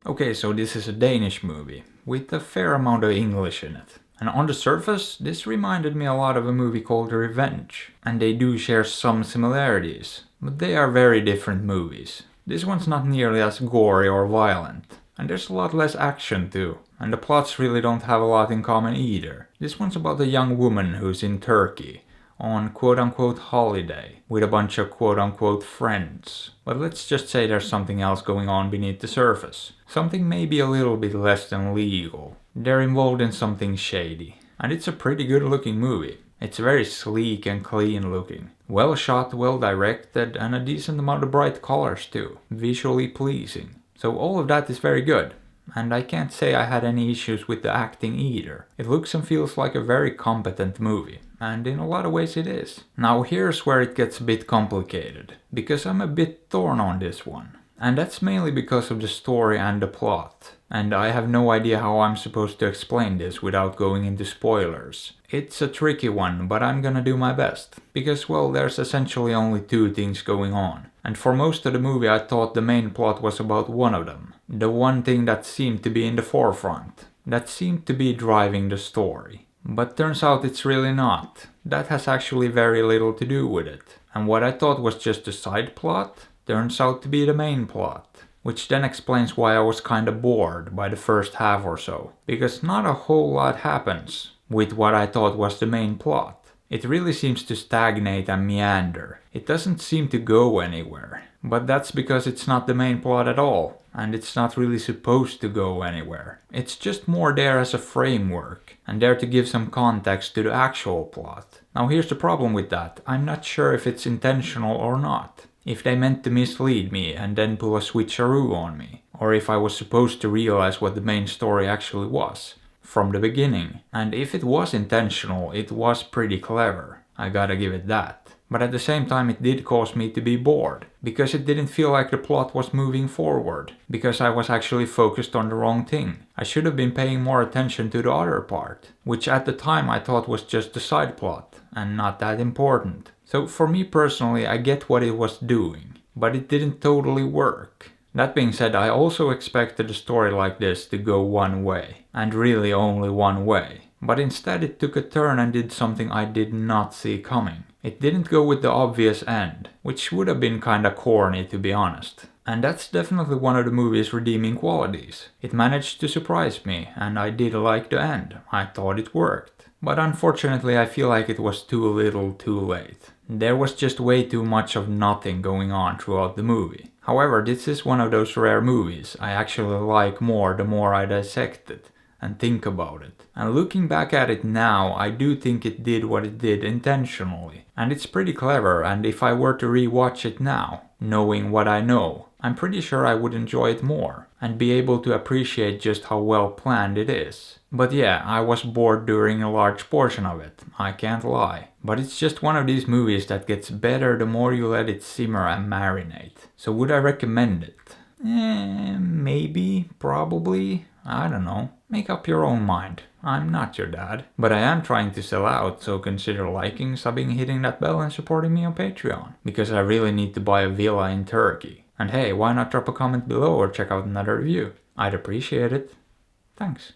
Okay, so this is a Danish movie, with a fair amount of English in it. And on the surface, this reminded me a lot of a movie called Revenge, and they do share some similarities, but they are very different movies. This one's not nearly as gory or violent, and there's a lot less action too, and the plots really don't have a lot in common either. This one's about a young woman who's in Turkey, on quote-unquote holiday, with a bunch of quote-unquote friends. But let's just say there's something else going on beneath the surface. Something maybe a little bit less than legal. They're involved in something shady. And it's a pretty good looking movie. It's very sleek and clean looking. Well shot, well directed, and a decent amount of bright colors too. Visually pleasing. So all of that is very good. And I can't say I had any issues with the acting either. It looks and feels like a very competent movie, and in a lot of ways it is. Now here's where it gets a bit complicated, because I'm a bit torn on this one. And that's mainly because of the story and the plot. And I have no idea how I'm supposed to explain this without going into spoilers. It's a tricky one, but I'm gonna do my best. Because, well, there's essentially only two things going on. And for most of the movie I thought the main plot was about one of them. The one thing that seemed to be in the forefront. That seemed to be driving the story. But turns out it's really not. That has actually very little to do with it. And what I thought was just a side plot turns out to be the main plot. Which then explains why I was kinda bored by the first half or so. Because not a whole lot happens with what I thought was the main plot. It really seems to stagnate and meander. It doesn't seem to go anywhere. But that's because it's not the main plot at all. And it's not really supposed to go anywhere. It's just more there as a framework. And there to give some context to the actual plot. Now here's the problem with that. I'm not sure if it's intentional or not. If they meant to mislead me and then pull a switcheroo on me. Or if I was supposed to realize what the main story actually was. From the beginning. And if it was intentional, it was pretty clever. I gotta give it that. But at the same time it did cause me to be bored. Because it didn't feel like the plot was moving forward. Because I was actually focused on the wrong thing. I should have been paying more attention to the other part. Which at the time I thought was just a side plot. And not that important. So for me personally, I get what it was doing. But it didn't totally work. That being said, I also expected a story like this to go one way. And really only one way. But instead it took a turn and did something I did not see coming. It didn't go with the obvious end, which would have been kinda corny to be honest. And that's definitely one of the movie's redeeming qualities. It managed to surprise me, and I did like the end. I thought it worked. But unfortunately I feel like it was too little too late. There was just way too much of nothing going on throughout the movie. However, this is one of those rare movies I actually like more the more I dissect it and think about it. And looking back at it now, I do think it did what it did intentionally. And it's pretty clever, and if I were to rewatch it now, knowing what I know, I'm pretty sure I would enjoy it more, and be able to appreciate just how well planned it is. But yeah, I was bored during a large portion of it, I can't lie. But it's just one of these movies that gets better the more you let it simmer and marinate. So would I recommend it? Maybe, probably, I don't know. Make up your own mind. I'm not your dad. But I am trying to sell out, so consider liking, subbing, hitting that bell and supporting me on Patreon. Because I really need to buy a villa in Turkey. And hey, why not drop a comment below or check out another review? I'd appreciate it. Thanks.